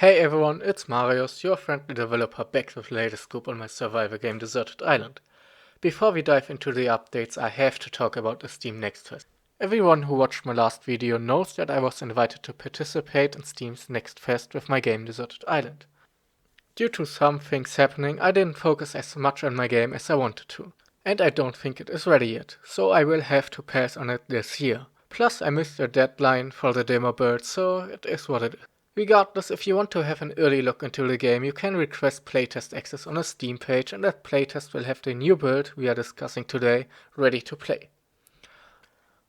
Hey everyone, it's Marius, your friendly developer, back with the latest scoop on my survival game Deserted Island. Before we dive into the updates, I have to talk about the Steam Next Fest. Everyone who watched my last video knows that I was invited to participate in Steam's Next Fest with my game Deserted Island. Due to some things happening, I didn't focus as much on my game as I wanted to. And I don't think it is ready yet, so I will have to pass on it this year. Plus I missed the deadline for the demo build, so it is what it is. Regardless, if you want to have an early look into the game, you can request playtest access on a Steam page, and that playtest will have the new build we are discussing today ready to play.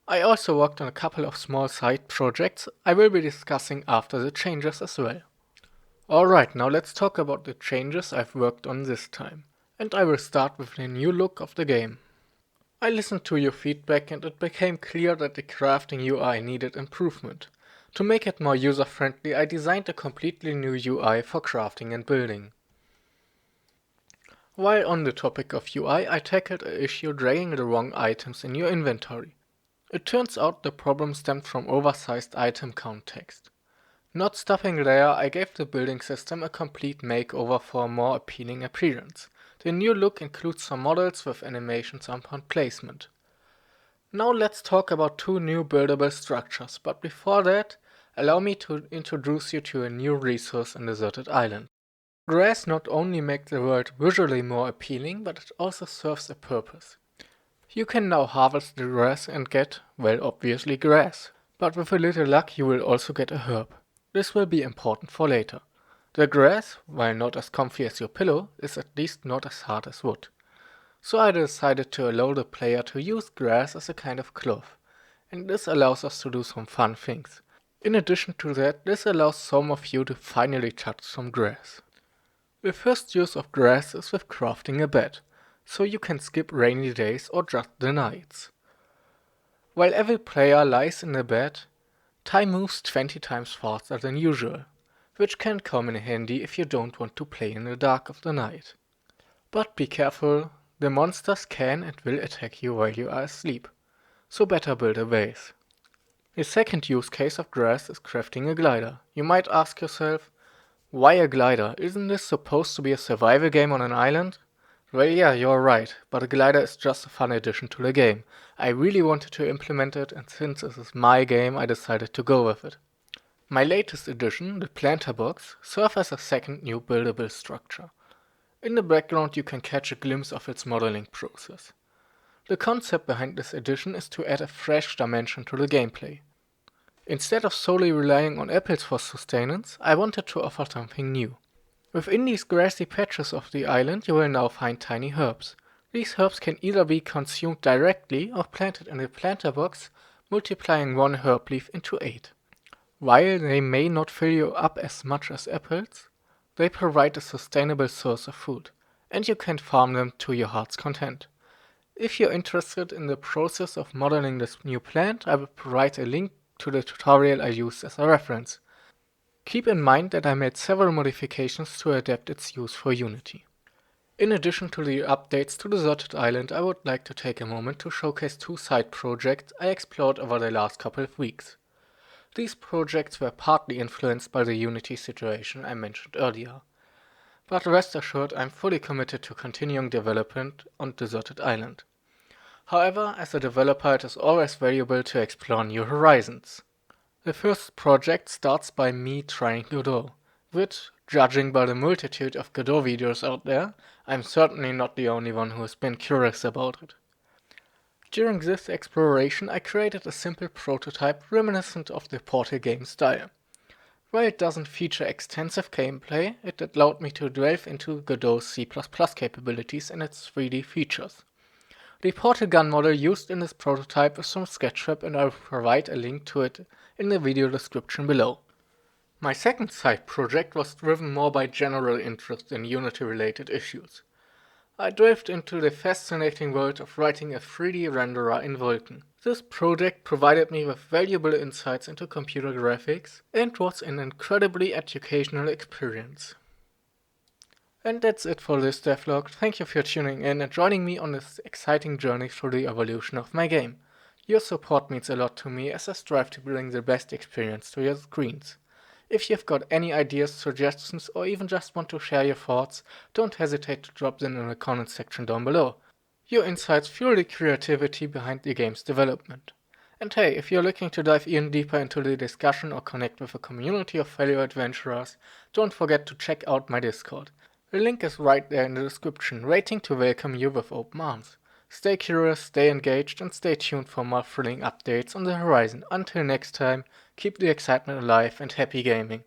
I also worked on a couple of small side projects I will be discussing after the changes as well. Alright, now let's talk about the changes I've worked on this time. And I will start with the new look of the game. I listened to your feedback and it became clear that the crafting UI needed improvement. To make it more user-friendly, I designed a completely new UI for crafting and building. While on the topic of UI, I tackled an issue dragging the wrong items in your inventory. It turns out the problem stemmed from oversized item count text. Not stopping there, I gave the building system a complete makeover for a more appealing appearance. The new look includes some models with animations upon placement. Now let's talk about two new buildable structures, but before that, allow me to introduce you to a new resource in Deserted Island. Grass not only makes the world visually more appealing, but it also serves a purpose. You can now harvest the grass and get, well, obviously grass. But with a little luck you will also get a herb. This will be important for later. The grass, while not as comfy as your pillow, is at least not as hard as wood. So I decided to allow the player to use grass as a kind of cloth, and this allows us to do some fun things. In addition to that, this allows some of you to finally touch some grass. The first use of grass is with crafting a bed, so you can skip rainy days or just the nights. While every player lies in a bed, time moves 20 times faster than usual, which can come in handy if you don't want to play in the dark of the night. But be careful, the monsters can and will attack you while you are asleep, so better build a base. The second use case of grass is crafting a glider. You might ask yourself, why a glider? Isn't this supposed to be a survival game on an island? Well, yeah, you're right, but a glider is just a fun addition to the game. I really wanted to implement it, and since this is my game, I decided to go with it. My latest addition, the planter box, serves as a second new buildable structure. In the background you can catch a glimpse of its modeling process. The concept behind this addition is to add a fresh dimension to the gameplay. Instead of solely relying on apples for sustenance, I wanted to offer something new. Within these grassy patches of the island you will now find tiny herbs. These herbs can either be consumed directly or planted in the planter box, multiplying one herb leaf into 8. While they may not fill you up as much as apples, they provide a sustainable source of food, and you can farm them to your heart's content. If you're interested in the process of modeling this new plant, I will provide a link to the tutorial I used as a reference. Keep in mind that I made several modifications to adapt its use for Unity. In addition to the updates to Deserted Island, I would like to take a moment to showcase two side projects I explored over the last couple of weeks. These projects were partly influenced by the Unity situation I mentioned earlier. But rest assured, I'm fully committed to continuing development on Deserted Island. However, as a developer it is always valuable to explore new horizons. The first project starts by me trying Godot, which, judging by the multitude of Godot videos out there, I'm certainly not the only one who has been curious about it. During this exploration I created a simple prototype reminiscent of the Portal game style. While it doesn't feature extensive gameplay, it allowed me to delve into Godot's C++ capabilities and its 3D features. The portal gun model used in this prototype is from Sketchup, and I will provide a link to it in the video description below. My second side project was driven more by general interest in Unity-related issues. I delved into the fascinating world of writing a 3D renderer in Vulkan. This project provided me with valuable insights into computer graphics and was an incredibly educational experience. And that's it for this devlog. Thank you for tuning in and joining me on this exciting journey through the evolution of my game. Your support means a lot to me as I strive to bring the best experience to your screens. If you've got any ideas, suggestions, or even just want to share your thoughts, don't hesitate to drop them in the comments section down below. Your insights fuel the creativity behind the game's development. And hey, if you're looking to dive even deeper into the discussion or connect with a community of fellow adventurers, don't forget to check out my Discord. The link is right there in the description, waiting to welcome you with open arms. Stay curious, stay engaged, and stay tuned for more thrilling updates on the horizon. Until next time, keep the excitement alive and happy gaming.